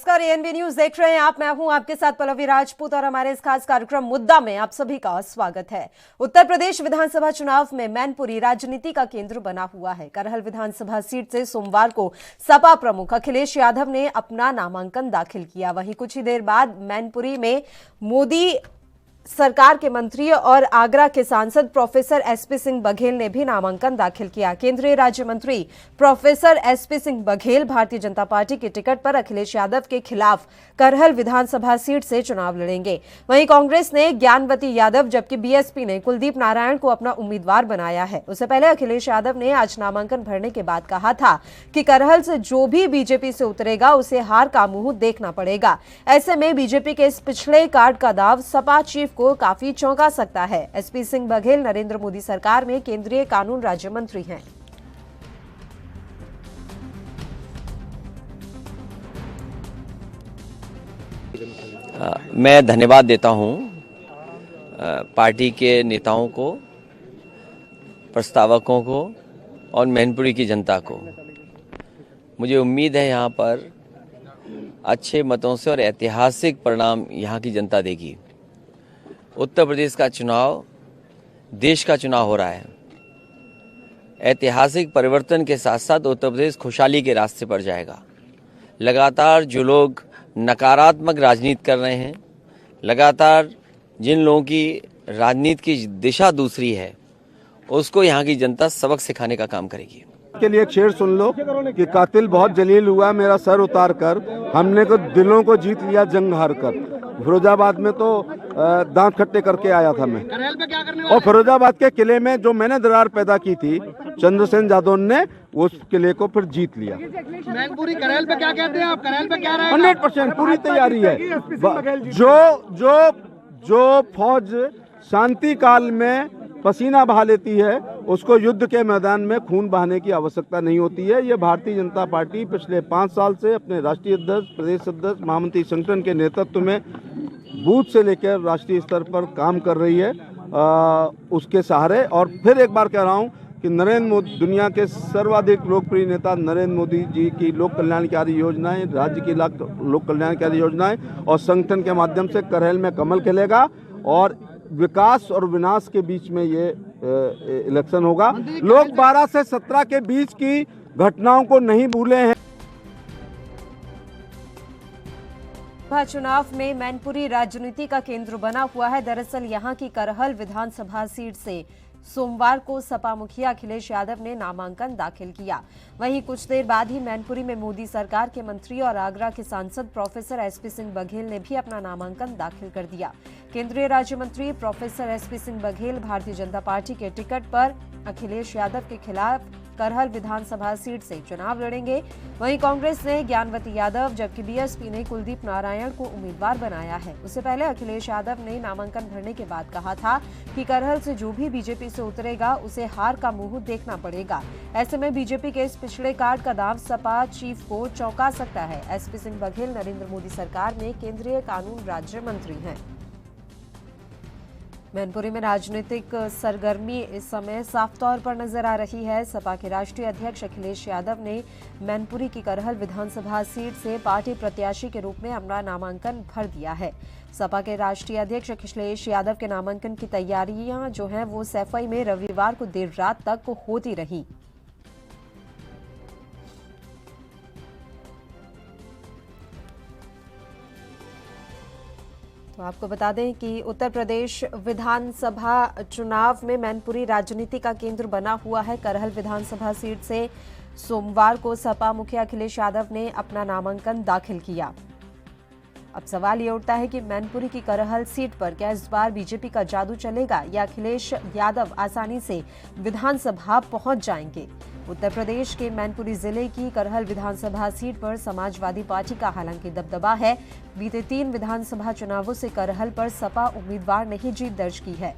नमस्कार, ANB news देख रहे हैं आप। मैं हूं आपके साथ पल्लवी राजपूत और हमारे इस खास कार्यक्रम मुद्दा में आप सभी का स्वागत है। उत्तर प्रदेश विधानसभा चुनाव में मैनपुरी राजनीति का केंद्र बना हुआ है। करहल विधानसभा सीट से सोमवार को सपा प्रमुख अखिलेश यादव ने अपना नामांकन दाखिल किया। वहीं कुछ ही देर बाद मैनपुरी में मोदी सरकार के मंत्री और आगरा के सांसद प्रोफेसर एसपी सिंह बघेल ने भी नामांकन दाखिल किया। केंद्रीय राज्य मंत्री professor SP Singh Baghel Bharatiya Janata party के टिकट पर अखिलेश यादव के खिलाफ करहल विधानसभा सीट से चुनाव लड़ेंगे। वहीं कांग्रेस ने ज्ञानवती यादव जबकि बीएसपी ने कुलदीप नारायण को अपना उम्मीदवार बनाया है। उससे पहले अखिलेश यादव ने आज नामांकन भरने के बाद कहा था कि करहल से जो भी बीजेपी से उतरेगा उसे हार का मुंह देखना पड़ेगा। ऐसे में बीजेपी के इस पिछड़े कार्ड का दाव सपा चीफ को काफी चौंका सकता है। एसपी सिंह बघेल नरेंद्र मोदी सरकार में केंद्रीय कानून राज्य मंत्री हैं। मैं धन्यवाद देता हूं पार्टी के नेताओं को, प्रस्तावकों को और मैनपुरी की जनता को। मुझे उम्मीद है यहां पर अच्छे मतों से और ऐतिहासिक परिणाम यहां की जनता देगी। उत्तर प्रदेश का चुनाव देश का चुनाव हो रहा है। ऐतिहासिक परिवर्तन के साथ साथ उत्तर प्रदेश खुशहाली के रास्ते पर जाएगा। लगातार जो लोग नकारात्मक राजनीति कर रहे हैं, लगातार जिन लोगों की राजनीति की दिशा दूसरी है, उसको यहाँ की जनता सबक सिखाने का काम करेगी। के लिए एक शेर सुन लो कि कातिल बहुत जलील हुआ मेरा सर उतार कर, हमने को दिलों को जीत लिया जंग हार कर। फिरोजाबाद में तो दांत खट्टे करके आया था मैं, और फिरोजाबाद के किले में जो मैंने दरार पैदा की थी, चंद्रसेन जादव ने उस किले को फिर जीत लिया। मैनपुरी करहल पे क्या कहते हैं आप? करहल पे क्या रहेगा? 100% पूरी तैयारी है। जो फौज शांति काल में पसीना बहा लेती है, उसको युद्ध के मैदान में खून बहाने की आवश्यकता नहीं होती है। ये भारतीय जनता पार्टी पिछले 5 साल से अपने राष्ट्रीय अध्यक्ष, प्रदेश अध्यक्ष, महामंत्री संगठन के नेतृत्व में बूथ से लेकर राष्ट्रीय स्तर पर काम कर रही है, उसके सहारे। और फिर एक बार कह रहा हूँ कि नरेंद्र मोदी, दुनिया के सर्वाधिक लोकप्रिय नेता नरेंद्र मोदी जी की लोक कल्याणकारी योजनाएं, राज्य की लोक कल्याणकारी योजनाएं और संगठन के माध्यम से करहल में कमल खिलेगा और विकास और विनाश के बीच में ये इलेक्शन होगा। लोग 12 से 17 के बीच की घटनाओं को नहीं भूले हैं। चुनाव में मैनपुरी राजनीति का केंद्र बना हुआ है। दरअसल यहां की करहल विधानसभा सीट से सोमवार को सपा मुखिया अखिलेश यादव ने नामांकन दाखिल किया। वहीं कुछ देर बाद ही मैनपुरी में मोदी सरकार के मंत्री और आगरा के सांसद प्रोफेसर एसपी सिंह बघेल ने भी अपना नामांकन दाखिल कर दिया। केंद्रीय राज्य मंत्री professor SP Singh Baghel Bharatiya Janata party के टिकट पर अखिलेश यादव के खिलाफ करहल विधानसभा सीट से चुनाव लड़ेंगे। वहीं कांग्रेस ने ज्ञानवती यादव जबकि बीएसपी ने कुलदीप नारायण को उम्मीदवार बनाया है। उससे पहले अखिलेश यादव ने नामांकन भरने के बाद कहा था कि करहल से जो भी बीजेपी से उतरेगा उसे हार का मुंह देखना पड़ेगा। ऐसे में बीजेपी के इस पिछड़े कार्ड का दाव सपा चीफ को चौंका सकता है। एसपी सिंह बघेल नरेंद्र मोदी सरकार में केंद्रीय कानून राज्य मंत्री हैं। मैनपुरी में राजनीतिक सरगर्मी इस समय साफ तौर पर नजर आ रही है। सपा के राष्ट्रीय अध्यक्ष अखिलेश यादव ने मैनपुरी की करहल विधानसभा सीट से पार्टी प्रत्याशी के रूप में अपना नामांकन भर दिया है। सपा के राष्ट्रीय अध्यक्ष अखिलेश यादव के नामांकन की तैयारियां जो हैं वो सैफई में रविवार को देर रात तक होती रही। तो आपको बता दें कि उत्तर प्रदेश विधानसभा चुनाव में मैनपुरी राजनीति का केंद्र बना हुआ है। करहल विधानसभा सीट से सोमवार को सपा मुखिया अखिलेश यादव ने अपना नामांकन दाखिल किया। अब सवाल ये उठता है कि मैनपुरी की करहल सीट पर क्या इस बार बीजेपी का जादू चलेगा या अखिलेश यादव आसानी से विधानसभा पहुंच जाएंगे। उत्तर प्रदेश के मैनपुरी जिले की करहल विधानसभा सीट पर समाजवादी पार्टी का हालांकि दबदबा है। बीते 3 विधानसभा चुनावों से करहल पर सपा उम्मीदवार ने ही जीत दर्ज की है।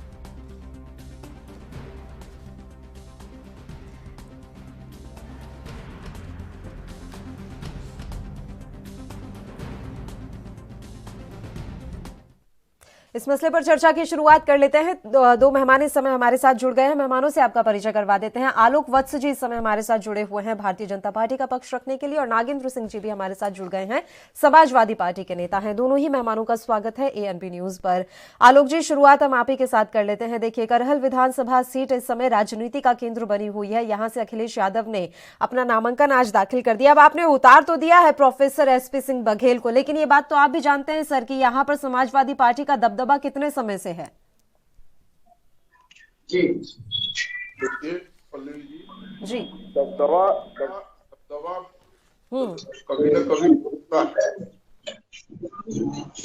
इस मसले पर चर्चा की शुरुआत कर लेते हैं। दो मेहमान इस समय हमारे साथ जुड़ गए हैं। मेहमानों से आपका परिचय करवा देते हैं। आलोक वत्स जी इस समय हमारे साथ जुड़े हुए हैं भारतीय जनता पार्टी का पक्ष रखने के लिए, और नागेंद्र सिंह जी भी हमारे साथ जुड़ गए हैं, समाजवादी पार्टी के नेता हैं। दोनों ही मेहमानों का स्वागत है ANP न्यूज पर। आलोक जी, शुरुआत हम आप ही के साथ कर लेते हैं। देखिए, करहल विधानसभा सीट इस समय राजनीति का केंद्र बनी हुई है। यहां से अखिलेश यादव ने अपना नामांकन आज दाखिल कर दिया। अब आपने उतार तो दिया है प्रोफेसर SP सिंह बघेल को, लेकिन ये बात तो आप भी जानते हैं सर कि यहां पर समाजवादी पार्टी का दबदबा कितने समय से है? जी जी, दबदबा कभी न कभी होता है।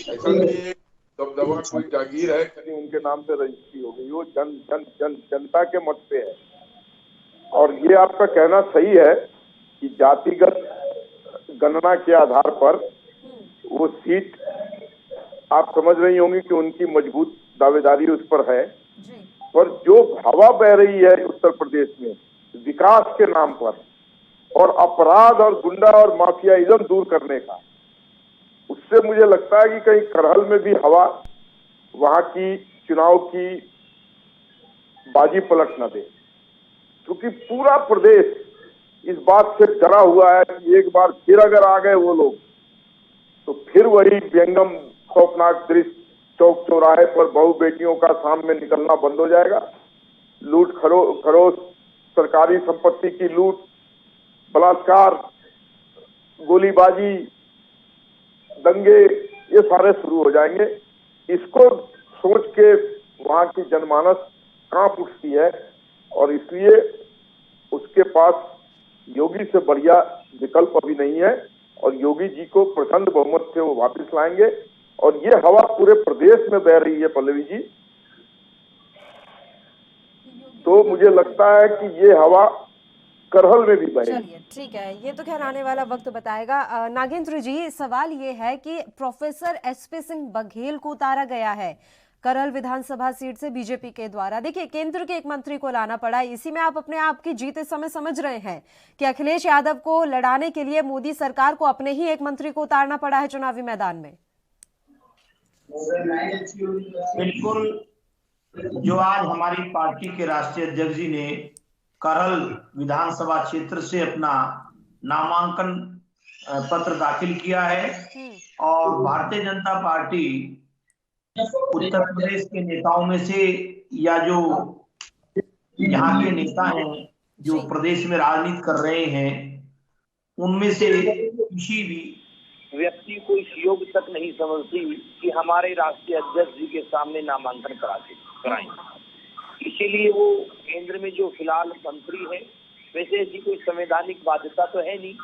ऐसा नहीं है दबदबा कोई जागीर है कहीं उनके नाम से रजिस्ट्री हो गई, वो जनता के मत पे है। और ये आपका कहना सही है कि जातिगत गणना के आधार पर वो सीट आप समझ रही होंगी कि उनकी मजबूत दावेदारी उस पर है। पर जो हवा बह रही है उत्तर प्रदेश में विकास के नाम पर और अपराध और गुंडा और माफियाइज्म दूर करने का, उससे मुझे लगता है कि कहीं करहल में भी हवा वहां की चुनाव की बाजी पलट न दे, क्योंकि पूरा प्रदेश इस बात से डरा हुआ है कि एक बार फिर अगर आ गए वो लोग तो फिर वही व्यंगम खौफनाक दृश्य चौक चौराहे पर बहू बेटियों का सामने निकलना बंद हो जाएगा। लूट खरोच, सरकारी संपत्ति की लूट, बलात्कार, गोलीबाजी, दंगे, ये सारे शुरू हो जाएंगे। इसको सोच के वहां की जनमानस कांप उठती है और इसलिए उसके पास योगी से बढ़िया विकल्प अभी नहीं है और योगी जी को प्रचंड बहुमत से वो वापस लाएंगे। और ये हवा पूरे प्रदेश में बह रही है पल्लवी जी, तो मुझे लगता है कि ये हवा करहल में भी बहेगी। चलिए ठीक है, ये तो खैर आने वाला वक्त बताएगा। नागेंद्र जी, सवाल ये है कि प्रोफेसर SP सिंह बघेल को उतारा गया है करहल विधानसभा सीट से बीजेपी के द्वारा। देखिए, केंद्र के एक मंत्री को लाना पड़ा, इसी में आप अपने आप की जीत इस समय समझ रहे हैं कि अखिलेश यादव को लड़ाने के लिए मोदी सरकार को अपने ही एक मंत्री को उतारना पड़ा है चुनावी मैदान में। बिल्कुल, जो आज हमारी पार्टी के राष्ट्रीय अध्यक्ष जी ने करहल विधानसभा क्षेत्र से अपना नामांकन पत्र दाखिल किया है और भारतीय जनता पार्टी उत्तर प्रदेश के नेताओं में से, या जो यहाँ के नेता हैं जो प्रदेश में राजनीति कर रहे हैं, उनमें से किसी भी व्यक्ति को इस योग तक नहीं समझती कि हमारे राष्ट्रीय अध्यक्ष जी के सामने नामांकन कराएं। इसीलिए वो केंद्र में जो फिलहाल मंत्री है, वैसे ऐसी कोई संवैधानिक बाध्यता तो है नहीं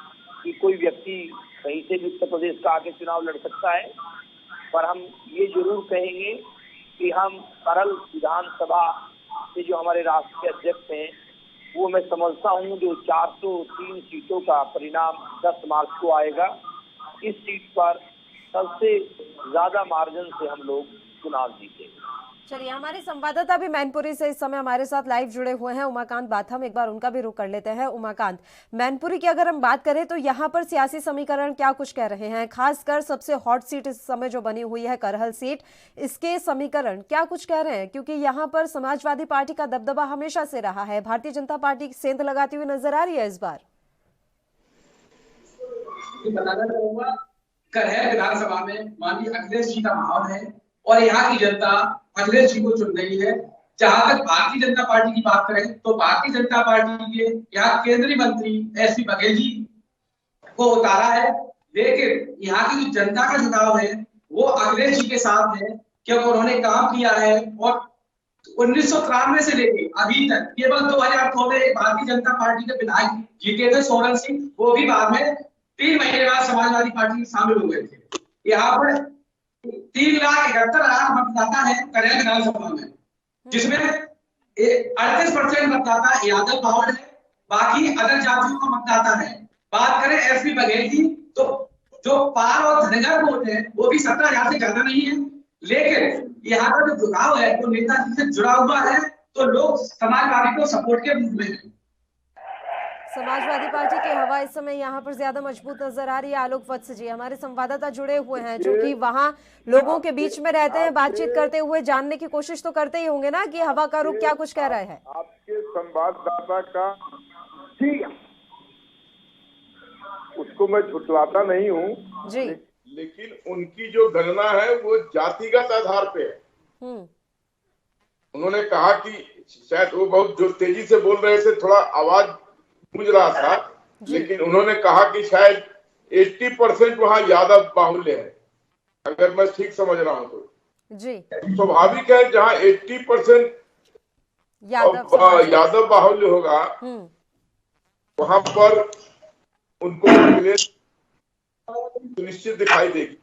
कि कोई व्यक्ति कहीं से भी उत्तर प्रदेश का आगे चुनाव लड़ सकता है। पर हम ये जरूर कहेंगे कि हम करहल विधानसभा से जो हमारे राष्ट्रीय अध्यक्ष हैं, वो मैं समझता हूँ जो 403 सीटों का परिणाम 10 मार्च को आएगा, इस सीट पर सबसे ज्यादा मार्जिन से हम लोग चुनाव जीतेंगे। चलिए, हमारे संवाददाता भी मैनपुरी से इस समय हमारे साथ लाइव जुड़े हुए हैं, उमाकांत बाथम, एक बार उनका भी रुख कर लेते हैं। उमाकांत, मैनपुरी की अगर हम बात करें तो यहाँ पर सियासी समीकरण क्या कुछ कह रहे हैं? खासकर सबसे हॉट सीट इस समय जो बनी हुई है करहल सीट, इसके समीकरण क्या कुछ कह रहे हैं? क्योंकि यहाँ पर समाजवादी पार्टी का दबदबा हमेशा से रहा है, भारतीय जनता पार्टी सेंध लगाती हुई नजर आ रही है इस बार। करहल विधानसभा में माननीय अखिलेश जी का माहौल है और यहाँ की जनता अखिलेश जी को चुन रही है। जहां तक भारतीय जनता पार्टी की बात करें तो भारतीय जनता पार्टी के यहाँ केंद्रीय मंत्री SP बघेल जी को उतारा है, लेकिन यहाँ की जो जनता का चुनाव है वो अखिलेश जी के साथ है, क्योंकि उन्होंने काम किया है और 1993 से लेके अभी तक केवल 2002 में भारतीय जनता पार्टी के विधायक जीते थे सोलन सिंह, वो भी बाद में 3 महीने बाद समाजवादी पार्टी में शामिल हो गए थे। यहाँ पर 3,71,000 मतदाता है करहल विधानसभा में, जिसमें 38% मतदाता यादव बाहुल है, बाकी अदर जातियों का मतदाता है। बात करें SP बघेल की तो जो पार और धनगर वोट है वो भी 17,000 से ज्यादा नहीं है, लेकिन यहाँ का जो जुड़ाव है वो नेताजी से जुड़ा हुआ है, तो लोग समाजवादी को सपोर्ट के रूप में है। समाजवादी पार्टी की हवा इस समय यहाँ पर ज्यादा मजबूत नजर आ रही है। आलोक वत्स जी हमारे संवाददाता जुड़े हुए हैं जो कि वहाँ लोगों के बीच में रहते हैं, बातचीत करते हुए जानने की कोशिश तो करते ही होंगे ना कि हवा का रुख क्या कुछ कह रहा है। आपके संवाददाता का ठीक, उसको मैं झुटलाता नहीं हूँ जी, लेकिन उनकी जो गणना है वो जातिगत आधार पे है। उन्होंने कहा कि शायद वो बहुत जो तेजी से बोल रहे थे, थोड़ा आवाज गूंज रहा था, लेकिन उन्होंने कहा कि शायद 80% वहाँ यादव बाहुल्य है, अगर मैं ठीक समझ रहा हूँ तो। जी, स्वाभाविक है जहाँ 80% यादव बाहुल्य होगा वहां पर उनको सुनिश्चित दिखाई देगी।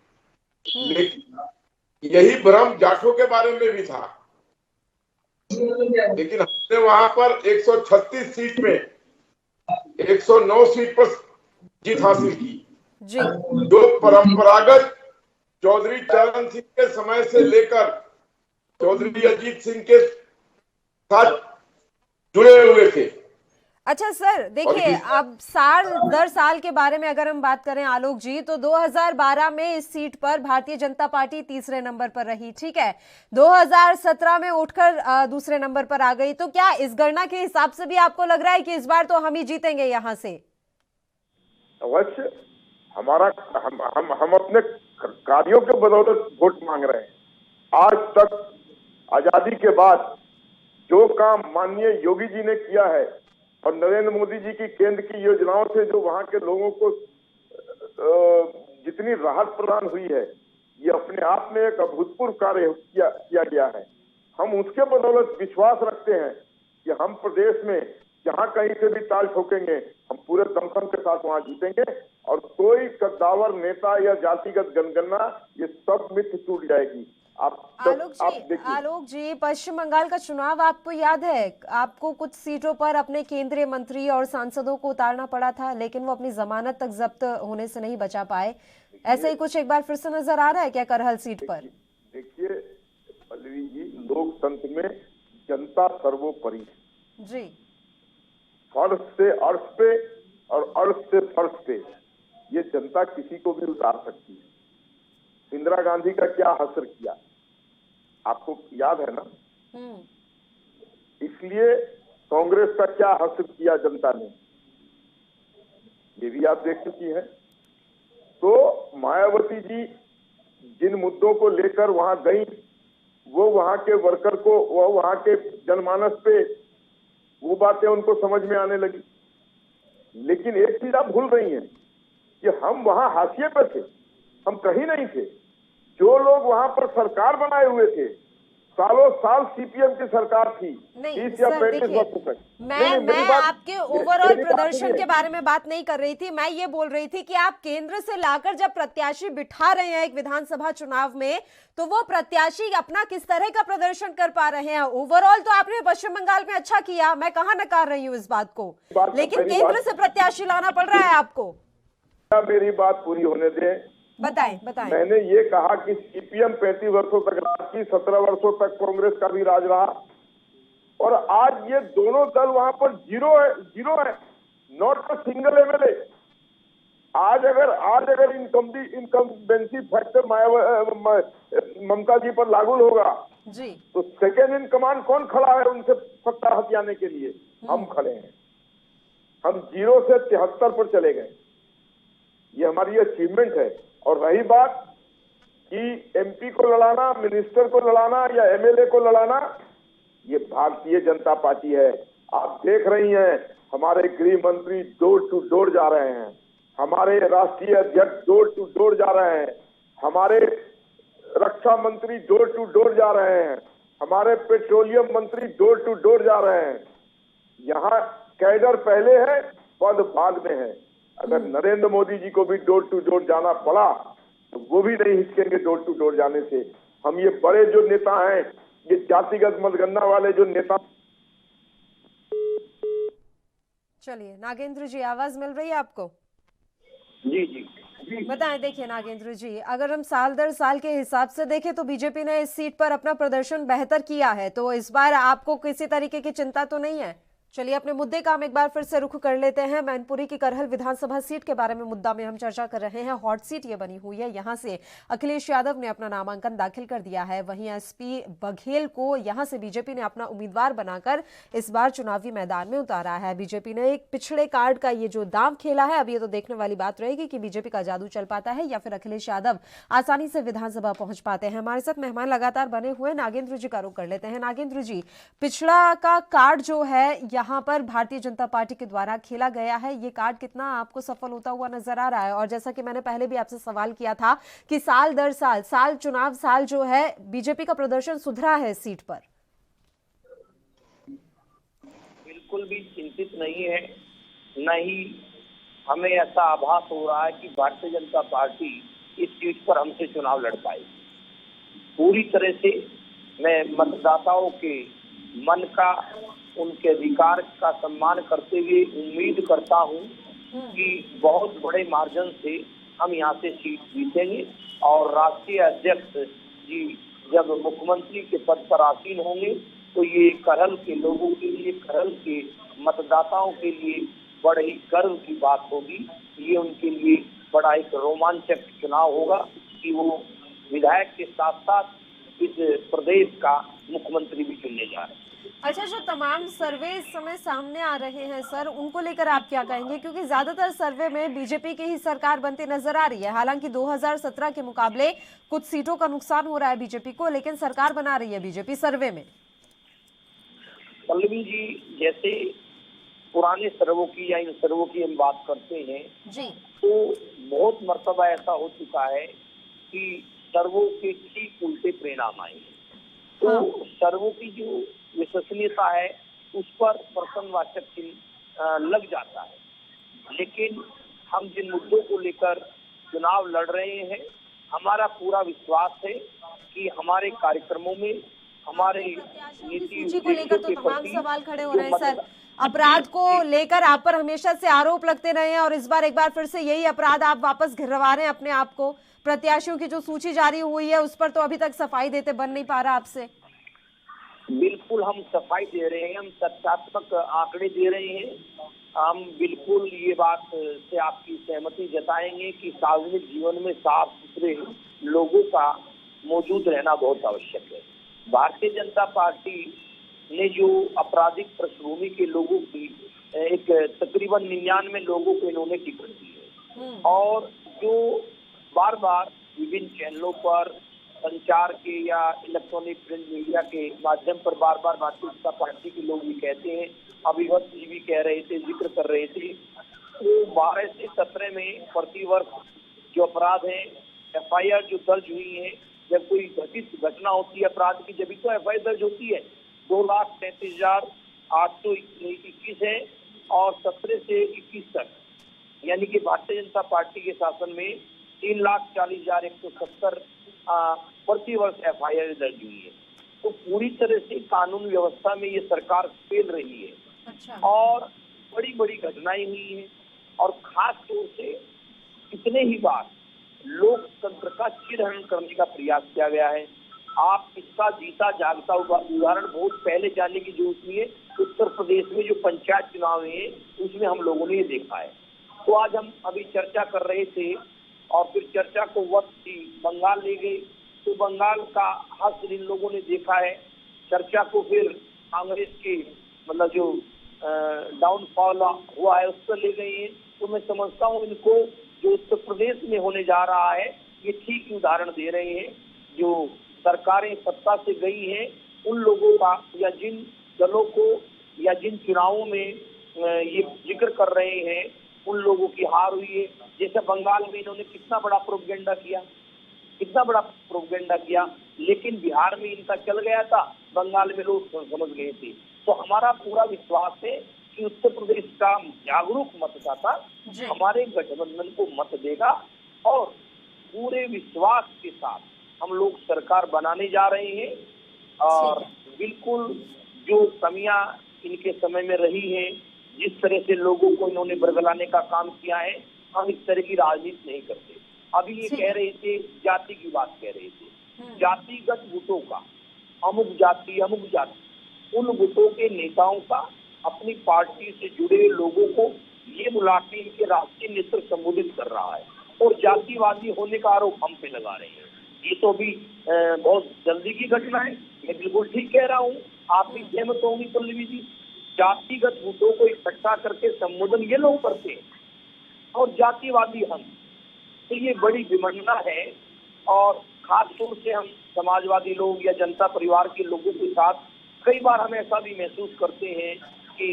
लेकिन यही भ्रम जाटों के बारे में भी था, लेकिन हमने वहां पर 136 सीट में 109 सीट पर जीत हासिल की, जो परंपरागत चौधरी चरण सिंह के समय से लेकर चौधरी अजीत सिंह के साथ जुड़े हुए थे। अच्छा सर, देखिए अब साल दर साल के बारे में अगर हम बात करें आलोक जी, तो 2012 में इस सीट पर भारतीय जनता पार्टी तीसरे नंबर पर रही, ठीक है। 2017 में उठकर दूसरे नंबर पर आ गई। तो क्या इस गणना के हिसाब से भी आपको लग रहा है कि इस बार तो हम ही जीतेंगे यहाँ से? अवश्य, हमारा हम अपने कार्यों के बदौलत वोट मांग रहे हैं। आज तक आजादी के बाद जो काम माननीय योगी जी ने किया है और नरेंद्र मोदी जी की केंद्र की योजनाओं से जो वहां के लोगों को जितनी राहत प्रदान हुई है, ये अपने आप में एक अभूतपूर्व कार्य किया गया है। हम उसके बदौलत विश्वास रखते हैं कि हम प्रदेश में जहां कहीं से भी ताल ठोकेंगे, हम पूरे दमखम के साथ वहां जीतेंगे और कोई कद्दावर नेता या जातिगत जनगणना ये सब मिथ टूट जाएगी। आलोक जी, पश्चिम बंगाल का चुनाव आपको याद है, आपको कुछ सीटों पर अपने केंद्रीय मंत्री और सांसदों को उतारना पड़ा था, लेकिन वो अपनी जमानत तक जब्त होने से नहीं बचा पाए। ऐसा ही कुछ एक बार फिर से नजर आ रहा है क्या करहल सीट पर? देखिए पल्लवी जी, लोकतंत्र में जनता सर्वोपरि जी, फर्श से अर्श पे और अर्श से फर्श पे, ये जनता किसी को भी उतार सकती है। इंदिरा गांधी का क्या हश्र किया आपको याद है ना? इसलिए कांग्रेस का क्या हश्र किया जनता ने, ये भी आप देख चुकी हैं। तो मायावती जी जिन मुद्दों को लेकर वहां गई, वो वहां के वर्कर को, वो वहां के जनमानस पे वो बातें उनको समझ में आने लगी। लेकिन एक चीज आप भूल रही हैं कि हम वहां हाशिए पर थे, हम कहीं नहीं थे। जो लोग वहां पर सरकार बनाए हुए थे, सालों साल सीपीएम की सरकार थी, 30 या 35 वर्षों तक। मैं आपके ओवरऑल प्रदर्शन के बारे में बात नहीं कर रही थी, मैं ये बोल रही थी कि आप केंद्र से लाकर जब प्रत्याशी बिठा रहे हैं एक विधानसभा चुनाव में, तो वो प्रत्याशी अपना किस तरह का प्रदर्शन कर पा रहे हैं? ओवरऑल तो आपने पश्चिम बंगाल में अच्छा किया, मैं कहाँ नकार रही हूँ इस बात को, लेकिन केंद्र से प्रत्याशी लाना पड़ रहा है आपको। मेरी बात पूरी होने दें। बताएं। मैंने ये कहा कि सीपीएम 35 वर्षों तक राज की, 17 वर्षों तक कांग्रेस का भी राज रहा, और आज ये दोनों दल वहां पर जीरो है, नॉट अ सिंगल एमएलए। आज अगर इनकम्बेंसी फैक्टर ममता जी पर लागू होगा जी, तो सेकेंड इन कमांड कौन खड़ा है उनसे सत्ता हथियाने के लिए? हम खड़े हैं। हम 0 से 73 पर चले गए, ये हमारी अचीवमेंट है। और रही बात कि एमपी को लड़ाना, मिनिस्टर को लड़ाना या एमएलए को लड़ाना, ये भारतीय जनता पार्टी है। आप देख रही हैं हमारे गृह मंत्री डोर टू डोर जा रहे हैं, हमारे राष्ट्रीय अध्यक्ष डोर टू डोर जा रहे हैं, हमारे रक्षा मंत्री डोर टू डोर जा रहे हैं, हमारे पेट्रोलियम मंत्री डोर टू डोर जा रहे हैं। यहाँ कैडर पहले है, पद बाद में है। अगर नरेंद्र मोदी जी को भी डोर टू डोर जाना पड़ा तो वो भी नहीं हिचकेंगे डोर टू डोर जाने से। हम ये बड़े जो नेता हैं, ये जातिगत मतगणना वाले जो नेता। चलिए नागेंद्र जी, आवाज मिल रही है आपको? जी। बताएं। देखिए नागेंद्र जी, अगर हम साल दर साल के हिसाब से देखें तो बीजेपी ने इस सीट पर अपना प्रदर्शन बेहतर किया है, तो इस बार आपको किसी तरीके की चिंता तो नहीं है? चलिए अपने मुद्दे का हम एक बार फिर से रुख कर लेते हैं। मैनपुरी की करहल विधानसभा सीट के बारे में मुद्दा में हम चर्चा कर रहे हैं। हॉट सीट ये बनी हुई है, यहां से अखिलेश यादव ने अपना नामांकन दाखिल कर दिया है। वहीं एसपी बघेल को यहां से बीजेपी ने अपना उम्मीदवार बनाकर इस बार चुनावी मैदान में उतारा है। बीजेपी ने एक पिछड़े कार्ड का ये जो दांव खेला है, अब ये तो देखने वाली बात रहेगी कि बीजेपी का जादू चल पाता है या फिर अखिलेश यादव आसानी से विधानसभा पहुंच पाते हैं। हमारे साथ मेहमान लगातार बने हुए नागेंद्र जी का रुख कर लेते हैं। नागेंद्र जी, पिछड़ा का कार्ड जो है यहाँ पर भारतीय जनता पार्टी के द्वारा खेला गया है, ये कार्ड कितना आपको सफल होता हुआ नजर आ रहा है? और जैसा कि मैंने पहले भी आपसे सवाल किया था कि साल दर साल चुनाव साल जो है बीजेपी का प्रदर्शन सुधरा है सीट पर। बिल्कुल भी चिंतित नहीं है, न ही हमें ऐसा आभास हो रहा है कि भारतीय जनता पार्टी इस सीट पर हमसे चुनाव लड़ पाएगी। पूरी तरह से मैं मतदाताओं के मन का, उनके अधिकार का सम्मान करते हुए उम्मीद करता हूं कि बहुत बड़े मार्जिन से हम यहां से सीट जीतेंगे और राष्ट्रीय अध्यक्ष जी जब मुख्यमंत्री के पद पर आसीन होंगे तो ये करहल के लोगों के लिए, करहल के मतदाताओं के लिए बड़े ही गर्व की बात होगी। ये उनके लिए बड़ा एक रोमांचक चुनाव होगा कि वो विधायक के साथ साथ इस प्रदेश का मुख्यमंत्री भी चुनने जा रहे हैं। अच्छा, जो तमाम सर्वे इस समय सामने आ रहे हैं सर, उनको लेकर आप क्या कहेंगे? क्योंकि ज्यादातर सर्वे में बीजेपी की ही सरकार बनती नजर आ रही है। हालांकि 2017 के मुकाबले कुछ सीटों का नुकसान हो रहा है बीजेपी को, लेकिन सरकार बना रही है बीजेपी सर्वे में। पल्लवी जी, जैसे पुराने सर्वों की या इन सर्वों की हम बात करते हैं जी, तो बहुत मर्तबा ऐसा हो चुका है कि सर्वों के ठीक उल्टे परिणाम आए हैं। तो सर्वों की जो विश्वसनीयता है उस पर प्रश्नवाचक चिन्ह लग जाता है। लेकिन हम जिन मुद्दों को लेकर चुनाव लड़ रहे हैं, हमारा पूरा विश्वास है कि हमारे कार्यक्रमों में, हमारे नीति को लेकर तो तमाम सवाल खड़े हो रहे हैं सर। अपराध को लेकर आप पर हमेशा से आरोप लगते रहे हैं और इस बार एक बार फिर से यही अपराध आप वापस गिरवा रहे हैं अपने आप को। प्रत्याशियों की जो सूची जारी हुई है उस पर तो अभी तक सफाई देते बन नहीं पा रहा आपसे। बिल्कुल हम सफाई दे रहे हैं, हम तथ्यात्मक आंकड़े दे रहे हैं। हम बिल्कुल ये बात से आपकी सहमति जताएंगे कि सार्वजनिक जीवन में साफ सुथरे लोगों का मौजूद रहना बहुत आवश्यक है। भारतीय जनता पार्टी ने जो आपराधिक पृष्ठभूमि के लोगों की एक तकरीबन 99 लोगों को इन्होंने टिकट दी है और जो बार बार विभिन्न चैनलों पर संचार के या इलेक्ट्रॉनिक प्रिंट मीडिया के माध्यम पर बार बार भारतीय जनता पार्टी के लोग भी कहते हैं, अभिवक्त जी भी कह रहे थे, जिक्र कर रहे थे, तो 12 से 17 में प्रतिवर्ष जो अपराध है, FIR जो दर्ज हुई है, जब कोई घटित घटना होती है अपराध की, जब तो FIR दर्ज होती है। 2,33,821 है और 17 से 21 तक, यानी कि भारतीय जनता पार्टी के शासन में 3,40,170 प्रतिवर्ष FIR दर्ज हुई है। तो पूरी तरह से कानून व्यवस्था में ये सरकार फेल रही है। अच्छा। और बड़ी बड़ी घटनाएं हुई हैं और खास तौर से इतने ही बार लोकतंत्र का चिरहरण करने का प्रयास किया गया है। आप इसका जीता जागता उदाहरण बहुत पहले जानने की जरूरत नहीं है। उत्तर प्रदेश में जो पंचायत चुनाव है उसमें हम लोगों ने ये देखा है। तो आज हम अभी चर्चा कर रहे थे और फिर चर्चा को वक्त बंगाल ले गए, तो बंगाल का हासिल इन लोगों ने देखा है। चर्चा को फिर कांग्रेस के मतलब जो डाउनफॉल हुआ है उस पर ले गए हैं। तो मैं समझता हूँ इनको जो उत्तर प्रदेश में होने जा रहा है ये ठीक उदाहरण दे रहे हैं। जो सरकारें सत्ता से गई हैं उन लोगों का या जिन दलों को या जिन चुनावों में ये जिक्र कर रहे हैं उन लोगों की हार हुई है। जैसे बंगाल में इन्होंने कितना बड़ा प्रोपेगेंडा किया, लेकिन बिहार में इनका चल गया था, बंगाल में लोग समझ गए थे। तो हमारा पूरा विश्वास है कि उत्तर प्रदेश का जागरूक मतदाता हमारे गठबंधन को मत देगा और पूरे विश्वास के साथ हम लोग सरकार बनाने जा रहे हैं। और बिल्कुल जो कमियां इनके समय में रही हैं, जिस तरह से लोगों को इन्होंने बरगलाने का काम किया है, हम इस तरह की राजनीति नहीं करते। अभी ये कह रहे थे, जाति की बात कह रहे थे, जातिगत गुटों का, अमुक जाति, उन गुटों के नेताओं का अपनी पार्टी से जुड़े लोगों को ये बुला के इनके राष्ट्रीय नेतृत्व संबोधित कर रहा है और जातिवादी होने का आरोप हम पे लगा रहे हैं। ये तो भी बहुत जल्दी की घटना है। मैं बिल्कुल ठीक कह रहा हूँ, आप भी सहमत होंगी पल्लवी जी। जातिगत मुद्दों को इकट्ठा करके संबोधन ये लोग करते हैं और जातिवादी हम, तो ये बड़ी विडंबना है। और खास तौर से हम समाजवादी लोग या जनता परिवार के लोगों के साथ कई बार हम ऐसा भी महसूस करते हैं कि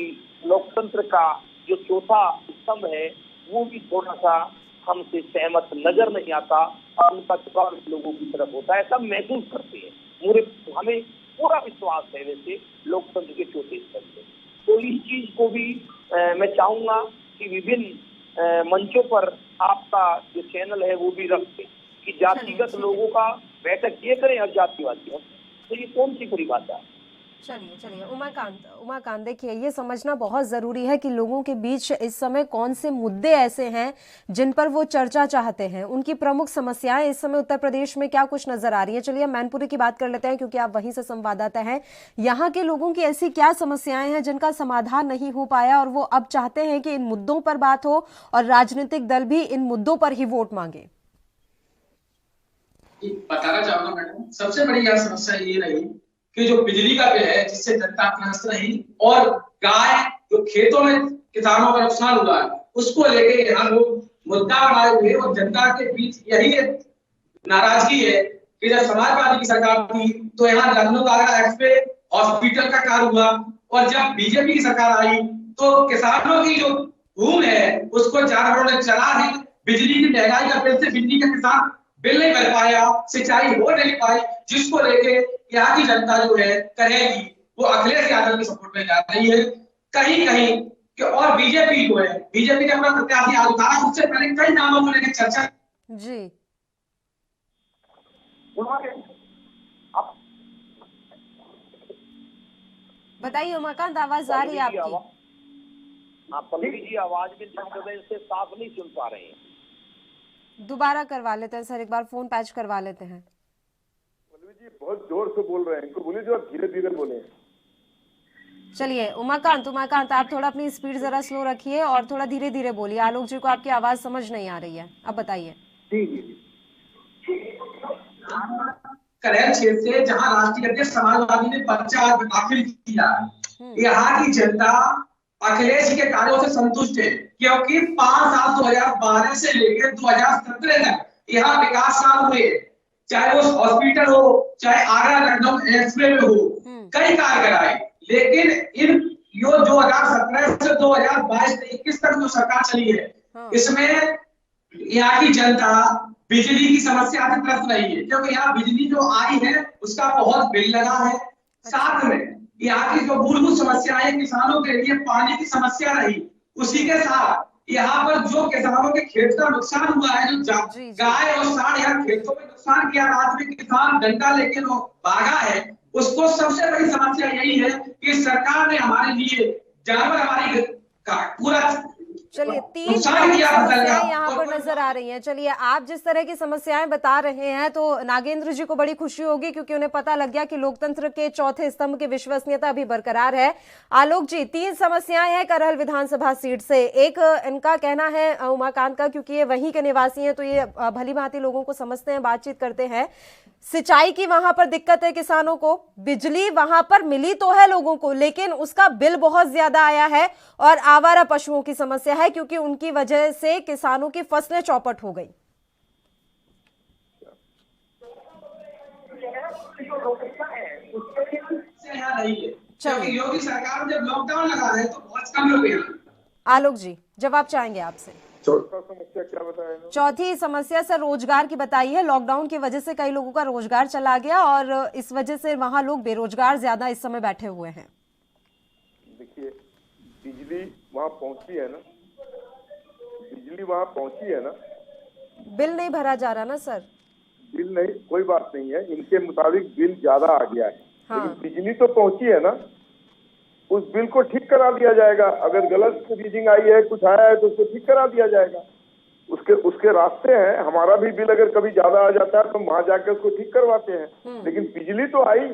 लोकतंत्र का जो चौथा स्तंभ है वो भी थोड़ा सा हमसे सहमत नजर नहीं आता और उनका झुकाव लोगों की तरफ होता है, सब महसूस करते हैं। हमें पूरा विश्वास है वैसे लोकतंत्र के चौथे स्तंभ पे। तो इस चीज को भी मैं चाहूंगा कि विभिन्न मंचों पर आपका जो चैनल है वो भी रखें कि जातिगत लोगों का बैठक ये करें हर जातिवादी, तो ये कौन सी बुरी बात है। चलिए उमाकांत देखिए, ये समझना बहुत जरूरी है कि लोगों के बीच इस समय कौन से मुद्दे ऐसे हैं जिन पर वो चर्चा चाहते हैं, उनकी प्रमुख समस्याएं इस समय उत्तर प्रदेश में क्या कुछ नजर आ रही है। चलिए मैनपुरी की बात कर लेते हैं क्योंकि आप वहीं से संवाददाता हैं। यहाँ के लोगों की ऐसी क्या समस्याएं हैं जिनका समाधान नहीं हो पाया और वो अब चाहते हैं कि इन मुद्दों पर बात हो और राजनीतिक दल भी इन मुद्दों पर ही वोट मांगे। बताना चाहूंगा मैडम, सबसे बड़ी यह समस्या ये रही कि जो बिजली का बिल है जिससे जनता त्रस्त रही और गाय जो खेतों में किसानों का नुकसान हुआ है उसको लेके यहाँ लोग मुद्दा बनाए हुए और जनता के बीच यही नाराजगी है कि जब समाजवादी की सरकार थी तो यहाँ लखनऊ आगरा एक्सप्रे हॉस्पिटल का कार्य हुआ और जब बीजेपी की सरकार आई तो किसानों की जो भूमि है उसको जानवरों ने चला है। बिजली की महंगाई का बिल से बिजली का किसान बिल नहीं भर पाया, सिंचाई हो नहीं पाई, जिसको लेके यहाँ की जनता जो है कहेगी वो अखिलेश यादव की सपोर्ट में जा रही है कहीं कहीं। और बीजेपी जो है, बीजेपी ने अपना प्रत्याशी आज उतारा, उससे पहले कई नामों को लेकर चर्चा जी बताइए उमाकांत, आवाज आ रही है आपकी? हाँ पल्लवी जी, आवाज में डिस्टर्बेंस से साफ नहीं सुन पा रहे हैं, दोबारा करवा लेते हैं सर, एक बार फोन पैच करवा लेते हैं। पल्लवी जी बहुत जोर से बोल रहे हैं, इनको बोलिए जो धीरे धीरे बोले। चलिए उमाकांत आप थोड़ा अपनी स्पीड जरा स्लो रखिए और थोड़ा धीरे धीरे बोलिए। आलोक जी को आपकी आवाज समझ नहीं आ रही है, अब बताइए। करेल क्षेत्र से जहां राष्ट्रीय अध्यक्ष समाजवादी ने पर्चा दाखिल किया, यहाँ की जनता अखिलेश के कार्यों से संतुष्ट है क्योंकि 5 साल 2012 से लेकर 2017 तक यहाँ विकास काम हुए, चाहे वो हॉस्पिटल हो चाहे आगरा लखनऊ एक्सप्रेस में हो, कई कार्य कराए। लेकिन इन जो 2017 से 2022-21 तक जो सरकार चली है इसमें यहाँ की जनता बिजली की समस्या से त्रस्त रही है क्योंकि यहाँ बिजली जो आई है उसका बहुत बिल लगा है। साथ में यहाँ की जो मूलभूत समस्या है किसानों के लिए पानी की समस्या रही, उसी के साथ यहाँ पर जो किसानों के खेत का नुकसान हुआ है, जो गाय और सांड यहाँ खेतों में नुकसान किया, रात में किसान डंडा लेके भागा है, उसको सबसे बड़ी समस्या यही है कि सरकार ने हमारे लिए जानवर हमारी पूरा चलिए 3 समस्याएं यहाँ पर नजर आ रही हैं। चलिए आप जिस तरह की समस्याएं बता रहे हैं तो नागेंद्र जी को बड़ी खुशी होगी क्योंकि उन्हें पता लग गया कि लोकतंत्र के चौथे स्तंभ की विश्वसनीयता अभी बरकरार है। आलोक जी, 3 समस्याएं हैं करहल विधानसभा सीट से। एक इनका कहना है उमाकांत का, क्योंकि ये वहीं के निवासी हैं तो ये भली भांति लोगों को समझते हैं, बातचीत करते हैं। सिंचाई की वहां पर दिक्कत है किसानों को, बिजली वहां पर मिली तो है लोगों को लेकिन उसका बिल बहुत ज्यादा आया है, और आवारा पशुओं की समस्या है क्योंकि उनकी वजह से किसानों की फसलें चौपट हो गई। योगी सरकार ने जब लॉकडाउन लगा है तो बहुत कम लोग हैं। आलोक जी जवाब चाहेंगे आपसे। चौथा समस्या क्या बताया? चौथी समस्या सर रोजगार की बताई है। लॉकडाउन की वजह से कई लोगों का रोजगार चला गया और इस वजह से वहां लोग बेरोजगार ज्यादा इस समय बैठे हुए हैं। देखिए बिजली वहां पहुंची है ना, बिजली वहां पहुंची है ना, बिल नहीं भरा जा रहा ना सर। बिल नहीं, कोई बात नहीं है, इनके मुताबिक बिल ज्यादा आ गया है। हाँ। लेकिन बिजली तो पहुंची है ना, उस बिल को ठीक करा दिया जाएगा। अगर गलत रीडिंग आई है, कुछ आया है तो उसको ठीक करा दिया जाएगा। उसके रास्ते हैं। हमारा भी बिल अगर कभी ज्यादा आ जाता है तो वहां जाकर उसको ठीक करवाते हैं। लेकिन बिजली तो आई,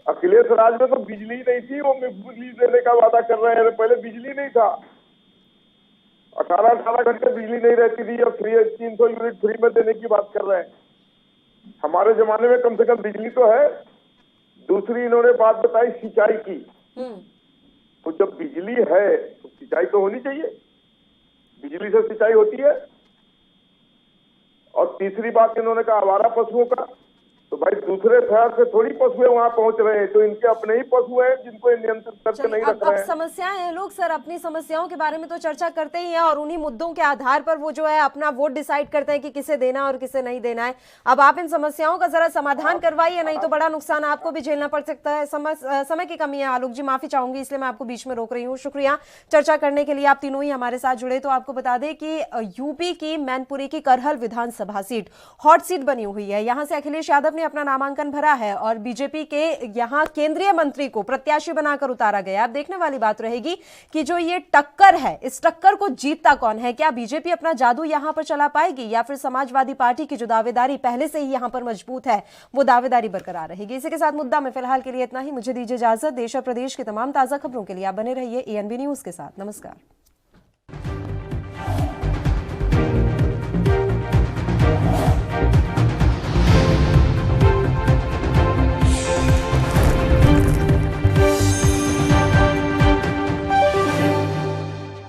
अखिलेश राज में तो बिजली नहीं थी, वो बिजली देने का वादा कर रहे हैं। पहले बिजली नहीं था, 18 घंटे बिजली नहीं रहती थी और 300 यूनिट फ्री में देने की बात कर रहे हैं। हमारे जमाने में कम से कम बिजली तो है। दूसरी इन्होंने बात बताई सिंचाई की, तो जब बिजली है तो सिंचाई तो होनी चाहिए, बिजली से सिंचाई होती है। और तीसरी बात इन्होंने कहा आवारा पशुओं का, तो भाई दूसरे शहर से थोड़ी पशु वहां पहुंच रहे हैं, तो इनके अपने ही पशु हैं जिनको नियंत्रित करके नहीं रख रहे हैं। समस्याएं हैं, लोग सर अपनी समस्याओं के बारे में तो चर्चा करते ही हैं और उन्हीं मुद्दों के आधार पर वो जो है अपना वोट डिसाइड करते हैं कि किसे देना और किसे नहीं देना है। अब आप इन समस्याओं का जरा समाधान करवाइए, नहीं तो बड़ा नुकसान आपको भी झेलना पड़ सकता है। समय की कमी है आलोक जी, माफी चाहूंगी इसलिए मैं आपको बीच में रोक रही हूँ। शुक्रिया चर्चा करने के लिए, आप तीनों ही हमारे साथ जुड़े। तो आपको बता दें कि यूपी की मैनपुरी की करहल विधानसभा सीट हॉट सीट बनी हुई है। यहां से अखिलेश यादव ने अपना नामांकन भरा है और बीजेपी के यहां केंद्रीय मंत्री को प्रत्याशी बनाकर उतारा गया। अब देखने वाली बात रहेगी कि जो ये टक्कर है, इस टक्कर को जीतता कौन है। क्या बीजेपी अपना जादू यहां पर चला पाएगी या फिर समाजवादी पार्टी की जो दावेदारी पहले से ही यहां पर मजबूत है वो दावेदारी बरकरार रहेगी। इसी के साथ मुद्दा में फिलहाल के लिए इतना ही। मुझे दीजिए इजाजत। देश और प्रदेश की तमाम ताजा खबरों के लिए आप बने रहिए एएनबी न्यूज के साथ। नमस्कार।